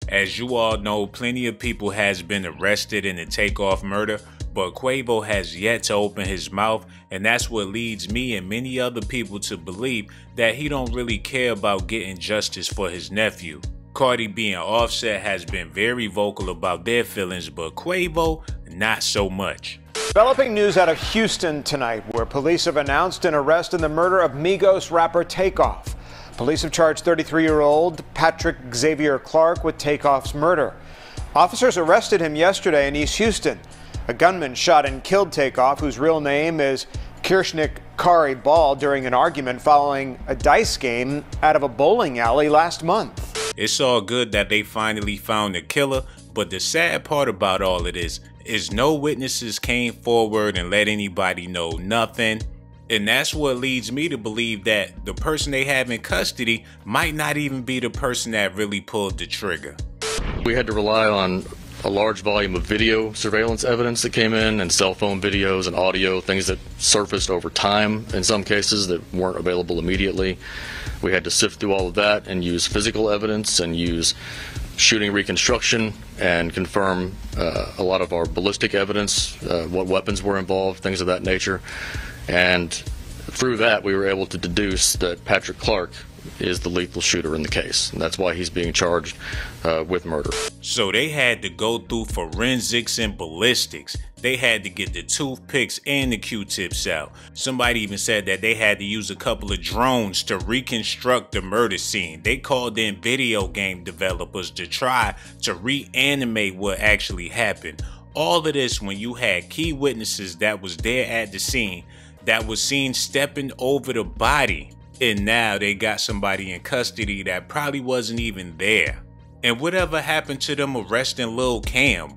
As you all know, plenty of people has been arrested in the Takeoff murder, but Quavo has yet to open his mouth, and that's what leads me and many other people to believe that he don't really care about getting justice for his nephew. Cardi B and Offset has been very vocal about their feelings, but Quavo, not so much. Developing news out of Houston tonight, where police have announced an arrest in the murder of Migos rapper Takeoff. Police have charged 33-year-old Patrick Xavier Clark with Takeoff's murder. Officers arrested him yesterday in East Houston. A gunman shot and killed Takeoff, whose real name is Kirshnik Kari Ball, during an argument following a dice game out of a bowling alley last month. It's all good that they finally found the killer, but the sad part about all of this is no witnesses came forward and let anybody know nothing. And that's what leads me to believe that the person they have in custody might not even be the person that really pulled the trigger. We had to rely on a large volume of video surveillance evidence that came in, and cell phone videos and audio, things that surfaced over time in some cases that weren't available immediately. We had to sift through all of that and use physical evidence and use shooting reconstruction and confirm a lot of our ballistic evidence, what weapons were involved, things of that nature. And through that, we were able to deduce that Patrick Clark is the lethal shooter in the case. And that's why he's being charged with murder. So they had to go through forensics and ballistics. They had to get the toothpicks and the Q-tips out. Somebody even said that they had to use a couple of drones to reconstruct the murder scene. They called in video game developers to try to reanimate what actually happened. All of this when you had key witnesses that was there at the scene, that was seen stepping over the body. And now they got somebody in custody that probably wasn't even there. And whatever happened to them arresting Lil Cam?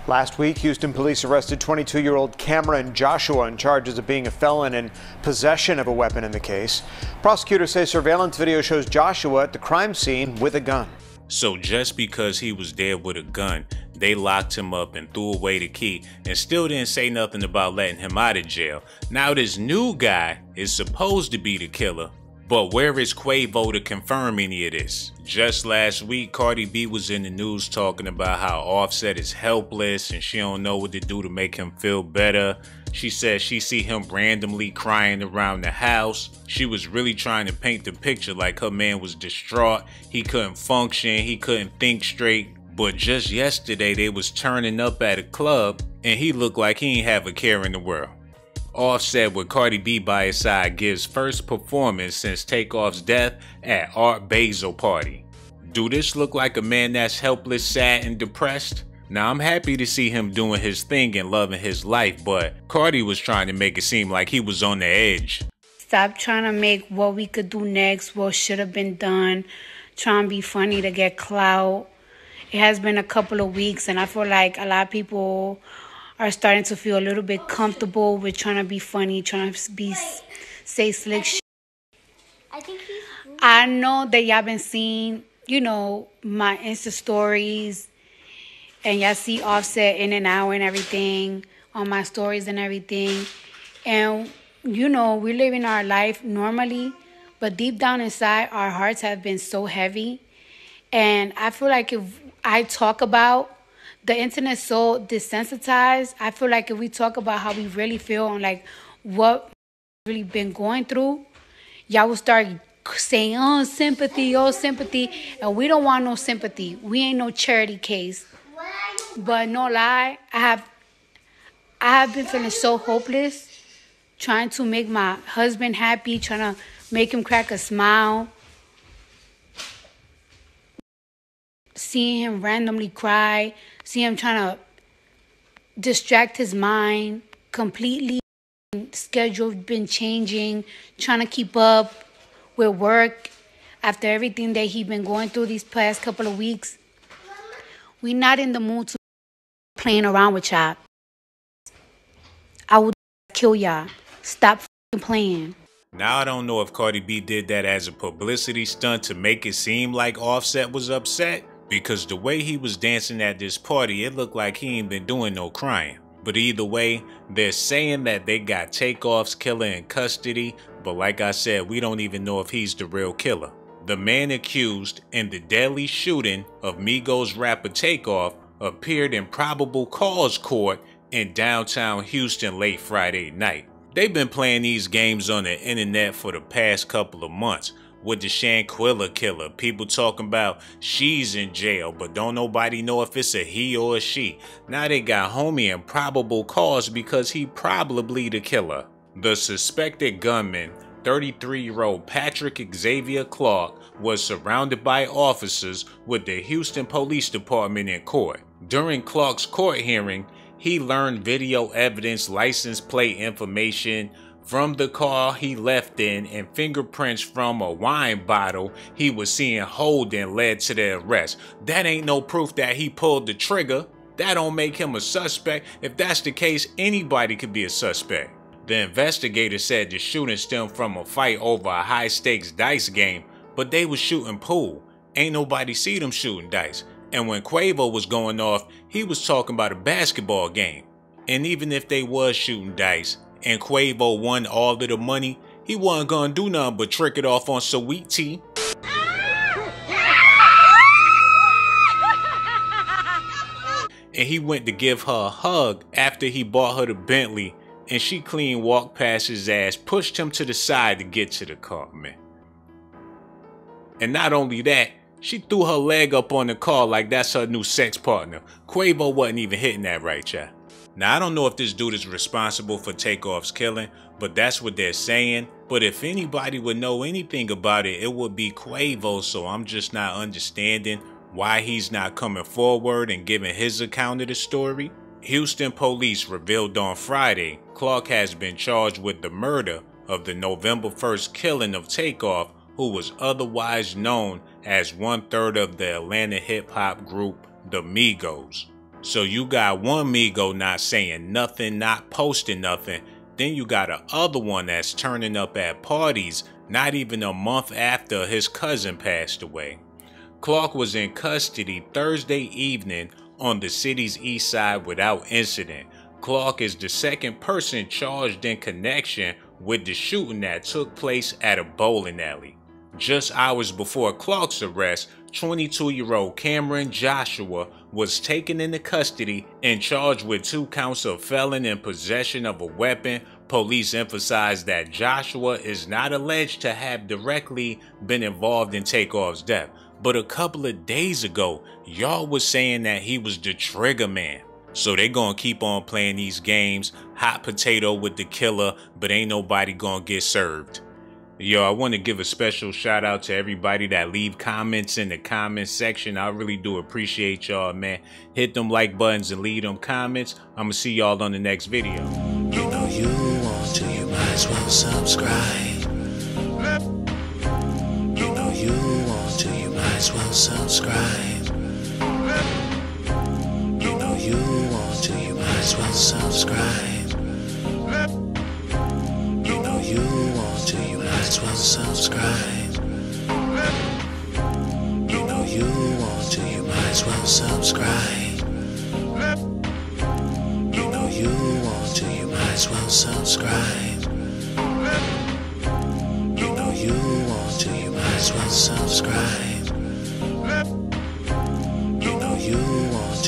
Last week, Houston police arrested 22-year-old Cameron Joshua on charges of being a felon and possession of a weapon in the case. Prosecutors say surveillance video shows Joshua at the crime scene with a gun. So just because he was there with a gun, they locked him up and threw away the key and still didn't say nothing about letting him out of jail. Now this new guy is supposed to be the killer, but where is Quavo to confirm any of this? Just last week, Cardi B was in the news talking about how Offset is helpless and she don't know what to do to make him feel better. She said she see him randomly crying around the house. She was really trying to paint the picture like her man was distraught. He couldn't function, he couldn't think straight. But just yesterday, they was turning up at a club and he looked like he ain't have a care in the world. Offset with Cardi B by his side gives first performance since Takeoff's death at Art Basel party. Do this look like a man that's helpless, sad, and depressed? Now I'm happy to see him doing his thing and loving his life, but Cardi was trying to make it seem like he was on the edge. Stop trying to make what we could do next, what should have been done, trying to be funny to get clout. It has been a couple of weeks and I feel like a lot of people are starting to feel a little bit comfortable with trying to be funny, trying to say slick shit. I know that y'all been seeing, you know, my Insta stories and y'all see Offset in and out and everything on my stories and everything. And, you know, we're living our life normally, but deep down inside, our hearts have been so heavy. And I feel like if I talk about the internet's so desensitized, I feel like if we talk about how we really feel and like what we've really been going through, y'all will start saying, oh, sympathy, and we don't want no sympathy. We ain't no charity case. But no lie, I have been feeling so hopeless, trying to make my husband happy, trying to make him crack a smile. Seeing him randomly cry, see him trying to distract his mind completely. Schedule been changing, trying to keep up with work after everything that he been going through these past couple of weeks. We not in the mood to playing around with y'all. I will kill y'all. Stop playing. Now I don't know if Cardi B did that as a publicity stunt to make it seem like Offset was upset, because the way he was dancing at this party, it looked like he ain't been doing no crying. But either way, they're saying that they got Takeoff's killer in custody, but like I said, we don't even know if he's the real killer. The man accused in the deadly shooting of Migos rapper Takeoff appeared in probable cause court in downtown Houston late Friday night. They've been playing these games on the internet for the past couple of months, with the Shanquilla killer. People talking about she's in jail, but don't nobody know if it's a he or a she. Now they got homie in probable cause because he probably the killer. The suspected gunman, 33-year-old Patrick Xavier Clark, was surrounded by officers with the Houston Police Department in court. During Clark's court hearing, he learned video evidence, license plate information from the car he left in, and fingerprints from a wine bottle he was seen holding led to the arrest. That ain't no proof that he pulled the trigger. That don't make him a suspect. If that's the case, anybody could be a suspect. The investigator said the shooting stemmed from a fight over a high-stakes dice game, but they was shooting pool. Ain't nobody see them shooting dice. And when Quavo was going off, he was talking about a basketball game. And even if they was shooting dice and Quavo won all of the money, he wasn't gonna do nothing but trick it off on Sweet Tea. And he went to give her a hug after he bought her the Bentley, and she clean walked past his ass, pushed him to the side to get to the car, man. And not only that, she threw her leg up on the car like that's her new sex partner. Quavo wasn't even hitting that right, child. Now, I don't know if this dude is responsible for Takeoff's killing, but that's what they're saying. But if anybody would know anything about it, it would be Quavo, so I'm just not understanding why he's not coming forward and giving his account of the story. Houston police revealed on Friday Clark has been charged with the murder of the November 1st killing of Takeoff, who was otherwise known as 1/3 of the Atlanta hip-hop group, the Migos. So you got one Migo not saying nothing, not posting nothing. Then you got a other one that's turning up at parties not even a month after his cousin passed away. Clark was in custody Thursday evening on the city's east side without incident. Clark is the second person charged in connection with the shooting that took place at a bowling alley. Just hours before Clark's arrest, 22-year-old Cameron Joshua was taken into custody and charged with 2 counts of felon in possession of a weapon. Police emphasized that Joshua is not alleged to have directly been involved in Takeoff's death. But a couple of days ago, y'all was saying that he was the trigger man. So they gonna keep on playing these games, hot potato with the killer, but ain't nobody gonna get served. Yo, I want to give a special shout out to everybody that leave comments in the comment section. I really do appreciate y'all, man. Hit them like buttons and leave them comments. I'm gonna see y'all on the next video. You know you want to, you might as well subscribe. You know you want to, you might as well subscribe. You know you want to, you might as well subscribe. You know you want to, you might as well subscribe. You know you want to, you might as well subscribe. You know you want to, you might as well subscribe. You know you want to, you might as well subscribe.